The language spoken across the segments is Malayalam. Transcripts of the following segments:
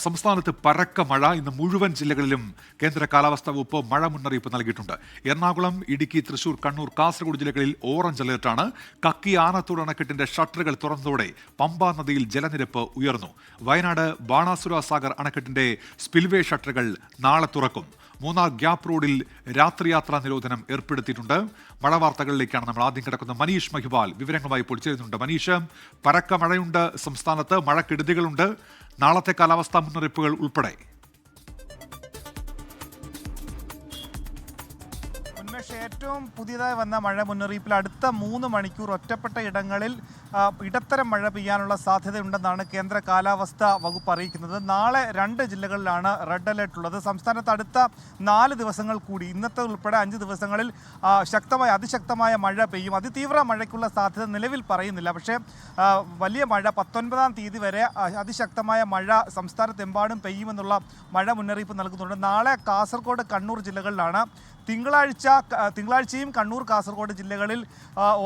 സംസ്ഥാനത്ത് പരക്ക മഴ ഇന്ന് മുഴുവൻ ജില്ലകളിലും കേന്ദ്ര കാലാവസ്ഥാ വകുപ്പ് മഴ മുന്നറിയിപ്പ് നൽകിയിട്ടുണ്ട്. എറണാകുളം, ഇടുക്കി, തൃശൂർ, കണ്ണൂർ, കാസർഗോഡ് ജില്ലകളിൽ ഓറഞ്ച് അലേർട്ടാണ്. കക്കി ആനത്തോട് അണക്കെട്ടിന്റെ ഷട്ടറുകൾ തുറന്നതോടെ പമ്പാ നദിയിൽ ജലനിരപ്പ് ഉയർന്നു. വയനാട് ബാണാസുര സാഗർ അണക്കെട്ടിന്റെ സ്പിൽവേ ഷട്ടറുകൾ നാളെ തുറക്കും. മൂന്നാർ ഗ്യാപ് റോഡിൽ രാത്രിയാത്രാ നിരോധനം ഏർപ്പെടുത്തിയിട്ടുണ്ട്. മഴ വാർത്തകളിലേക്കാണ് നമ്മൾ ആദ്യം കിടക്കുന്നത്. മനീഷ് മഹിബാൽ വിവരങ്ങളുമായി ഇപ്പോൾ ചേരുന്നുണ്ട്. മനീഷ്, പരക്ക മഴയുണ്ട് സംസ്ഥാനത്ത്, മഴക്കെടുതികളുണ്ട്, നാളത്തെ കാലാവസ്ഥാ മുന്നറിയിപ്പുകൾ ഉൾപ്പെടെ. ഏറ്റവും പുതിയതായി വന്ന മഴ മുന്നറിയിപ്പിൽ അടുത്ത 3 മണിക്കൂർ ഒറ്റപ്പെട്ട ഇടങ്ങളിൽ ഇടത്തരം മഴ പെയ്യാനുള്ള സാധ്യതയുണ്ടെന്നാണ് കേന്ദ്ര കാലാവസ്ഥാ വകുപ്പ് അറിയിക്കുന്നത്. നാളെ 2 ജില്ലകളിലാണ് റെഡ് അലേർട്ട് ഉള്ളത്. സംസ്ഥാനത്ത് അടുത്ത 4 ദിവസങ്ങൾ കൂടി, ഇന്നത്തെ ഉൾപ്പെടെ 5 ദിവസങ്ങളിൽ അതിശക്തമായ മഴ പെയ്യും. അതിതീവ്ര മഴയ്ക്കുള്ള സാധ്യത നിലവിൽ പറയുന്നില്ല. പക്ഷേ വലിയ മഴ 19-ാം തീയതി വരെ അതിശക്തമായ മഴ സംസ്ഥാനത്തെമ്പാടും പെയ്യുമെന്നുള്ള മഴ മുന്നറിയിപ്പ് നൽകുന്നുണ്ട്. നാളെ കാസർഗോഡ്, കണ്ണൂർ ജില്ലകളിലാണ്. തിങ്കളാഴ്ചയും കണ്ണൂർ, കാസർഗോഡ് ജില്ലകളിൽ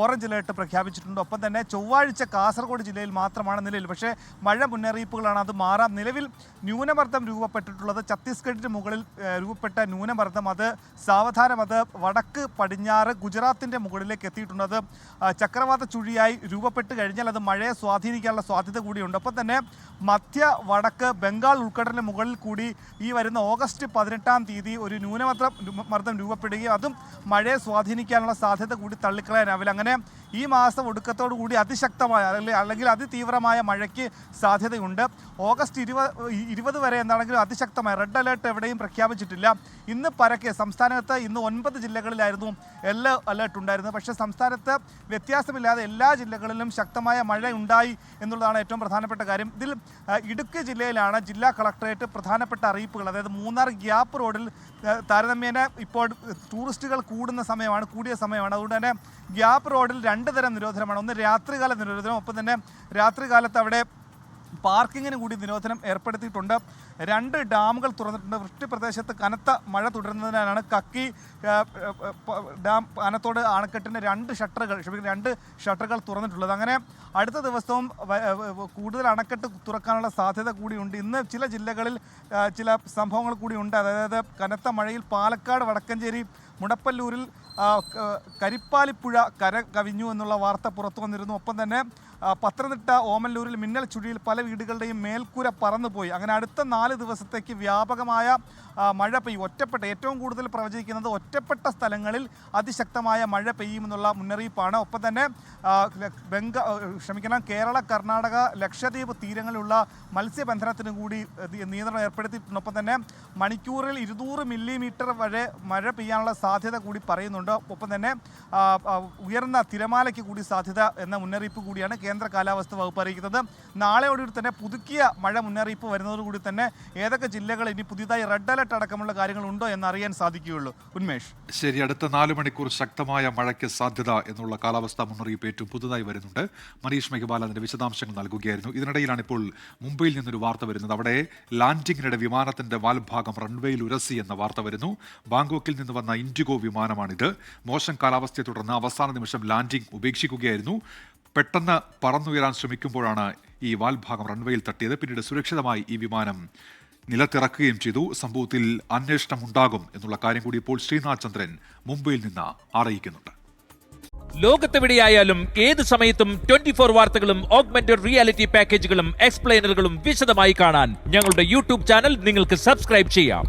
ഓറഞ്ച് അലേർട്ട് പ്രഖ്യാപിച്ചിട്ടുണ്ട്. ഒപ്പം തന്നെ ചൊവ്വാഴ്ച കാസർഗോഡ് ജില്ലയിൽ മാത്രമാണ് നിലവിൽ. പക്ഷേ മഴ മുന്നറിയിപ്പുകളാണ്, അത് മാറാം. നിലവിൽ ന്യൂനമർദ്ദം രൂപപ്പെട്ടിട്ടുള്ളത് ഛത്തീസ്ഗഡിന് മുകളിൽ രൂപപ്പെട്ട ന്യൂനമർദ്ദം, അത് സാവധാനം അത് വടക്ക് പടിഞ്ഞാറ് ഗുജറാത്തിൻ്റെ മുകളിലേക്ക് എത്തിയിട്ടുണ്ട്. അത് ചക്രവാത ചുഴിയായി രൂപപ്പെട്ട് കഴിഞ്ഞാൽ അത് മഴയെ സ്വാധീനിക്കാനുള്ള സാധ്യത കൂടിയുണ്ട്. ഒപ്പം തന്നെ മധ്യ വടക്ക് ബംഗാൾ ഉൾക്കടലിന് മുകളിൽ കൂടി ഈ വരുന്ന ഓഗസ്റ്റ് 18-ാം തീയതി ഒരു ന്യൂനമർദ്ദം രൂപപ്പെടുകയും അതും മഴയെ സ്വാധീനിക്കാനുള്ള സാധ്യത കൂടി തള്ളിക്കളയാനാവില്ല. അങ്ങനെ ഈ മാസം ഒടുക്കത്തോടു കൂടി അതിശക്തമായ അല്ലെങ്കിൽ അതിതീവ്രമായ മഴയ്ക്ക് സാധ്യതയുണ്ട്. ഓഗസ്റ്റ് 20 വരെ എന്താണെങ്കിലും അതിശക്തമായ റെഡ് അലേർട്ട് എവിടെയും പ്രഖ്യാപിച്ചിട്ടില്ല. ഇന്ന് പരക്കെ സംസ്ഥാനത്ത് ഇന്ന് 9 ജില്ലകളിലായിരുന്നു യെല്ലോ അലേർട്ട് ഉണ്ടായിരുന്നത്. പക്ഷേ സംസ്ഥാനത്ത് വ്യത്യാസമില്ലാതെ എല്ലാ ജില്ലകളിലും ശക്തമായ മഴ ഉണ്ടായി എന്നുള്ളതാണ് ഏറ്റവും പ്രധാനപ്പെട്ട കാര്യം. ഇതിൽ ഇടുക്കി ജില്ലയിലാണ് ജില്ലാ കളക്ടറേറ്റ് പ്രധാനപ്പെട്ട അറിയിപ്പുകൾ, അതായത് മൂന്നാർ ഗ്യാപ് റോഡിൽ താരതമ്യേന ഇപ്പോൾ ടൂറിസ്റ്റുകൾ കൂടിയ സമയമാണ്. അതുകൊണ്ട് തന്നെ ഗ്യാപ് റോഡിൽ 2 തരം നിരോധനമാണ്. ഒന്ന് രാത്രികാല നിരോധനം, ഒപ്പം തന്നെ രാത്രികാലത്ത് അവിടെ പാർക്കിങ്ങിന് കൂടി നിരോധനം ഏർപ്പെടുത്തിയിട്ടുണ്ട്. 2 ഡാമുകൾ തുറന്നിട്ടുണ്ട്. വൃഷ്ടിപ്രദേശത്ത് കനത്ത മഴ തുടരുന്നതിനാലാണ് കക്കി ഡാം ആനത്തോട് അണക്കെട്ടിൻ്റെ 2 ഷട്ടറുകൾ തുറന്നിട്ടുള്ളത്. അങ്ങനെ അടുത്ത ദിവസവും കൂടുതൽ അണക്കെട്ട് തുറക്കാനുള്ള സാധ്യത കൂടിയുണ്ട്. ഇന്ന് ചില ജില്ലകളിൽ ചില സംഭവങ്ങൾ കൂടിയുണ്ട്. അതായത് കനത്ത മഴയിൽ പാലക്കാട്, വടക്കഞ്ചേരി, മുടപ്പല്ലൂരിൽ കരിപ്പാലിപ്പുഴ കര കവിഞ്ഞു എന്നുള്ള വാർത്ത പുറത്തു വന്നിരുന്നു. ഒപ്പം തന്നെ പത്തനംതിട്ട ഓമല്ലൂരിൽ മിന്നൽ ചുഴിയിൽ പല വീടുകളുടെയും മേൽക്കൂര പറന്നുപോയി. അങ്ങനെ അടുത്ത 4 ദിവസത്തേക്ക് വ്യാപകമായ മഴ പെയ്യും. ഏറ്റവും കൂടുതൽ പ്രവചിക്കുന്നത് ഒറ്റപ്പെട്ട സ്ഥലങ്ങളിൽ അതിശക്തമായ മഴ പെയ്യുമെന്നുള്ള മുന്നറിയിപ്പാണ്. ഒപ്പം തന്നെ കേരള, കർണാടക, ലക്ഷദ്വീപ് തീരങ്ങളിലുള്ള മത്സ്യബന്ധനത്തിന് കൂടി നിയന്ത്രണം ഏർപ്പെടുത്തിയിട്ടുണ്ട്. ഒപ്പം തന്നെ മണിക്കൂറിൽ 200 മില്ലിമീറ്റർ വരെ മഴ പെയ്യാനുള്ള സാധ്യത കൂടി പറയുന്നുണ്ട്. ഒപ്പം തന്നെ ഉയർന്ന തിരമാലയ്ക്ക് കൂടി സാധ്യത എന്ന മുന്നറിയിപ്പ് കൂടിയാണ് കേന്ദ്ര കാലാവസ്ഥാ വകുപ്പ് അറിയിക്കുന്നത്. നാളെയോടുകൂടി തന്നെ പുതുക്കിയ മഴ മുന്നറിയിപ്പ് വരുന്നതോടുകൂടി തന്നെ ഏതൊക്കെ ജില്ലകൾ ഇനി പുതിയതായി റെഡ് അലർട്ട് അടക്കമുള്ള കാര്യങ്ങളുണ്ടോ എന്ന് അറിയാൻ സാധിക്കുകയുള്ളൂ. ഉന്മേഷ്, ശരി, അടുത്ത 4 മണിക്കൂർ ശക്തമായ മഴയ്ക്ക് സാധ്യത എന്നുള്ള കാലാവസ്ഥാ മുന്നറിയിപ്പ് ഏറ്റവും പുതുതായി വരുന്നുണ്ട്. മനീഷ് മഹിബാൽ അതിന്റെ വിശദാംശങ്ങൾ നൽകുകയായിരുന്നു. ഇതിനിടയിലാണ് ഇപ്പോൾ മുംബൈയിൽ നിന്നൊരു വാർത്ത വരുന്നത്. അവിടെ ലാൻഡിങ്ങിനിടെ വിമാനത്തിന്റെ വാൽഭാഗം റൺവേയിൽ ഉരസി എന്ന വാർത്ത വരുന്നു. ബാങ്കോക്കിൽ നിന്ന് വന്ന ഇൻഡിഗോ വിമാനമാണിത്. മോശം കാലാവസ്ഥയെ തുടർന്ന് അവസാന നിമിഷം ലാൻഡിംഗ് ഉപേക്ഷിക്കുകയായിരുന്നു. പെട്ടെന്ന് പറന്നുയരാൻ ശ്രമിക്കുമ്പോഴാണ് ഈ വാൽഭാഗം റൺവേയിൽ തട്ടിയത്. പിന്നീട് സുരക്ഷിതമായി ഈ വിമാനം നിലത്തിറക്കുകയും ചെയ്തു. സംഭവത്തിൽ അന്വേഷണം ഉണ്ടാകും എന്നുള്ള കാര്യം കൂടി ഇപ്പോൾ ശ്രീനാഥ് ചന്ദ്രൻ മുംബൈയിൽ നിന്ന് അറിയിക്കുന്നുണ്ട്. ലോകത്തെവിടെയായാലും ഏത് സമയത്തും 24 വാർത്തകളും ഓഗ്മെന്റഡ് റിയാലിറ്റി പാക്കേജുകളും എക്സ്പ്ലെയിനറുകളും വിശദമായി കാണാൻ ഞങ്ങളുടെ യൂട്യൂബ് ചാനൽ നിങ്ങൾക്ക് സബ്സ്ക്രൈബ് ചെയ്യാം.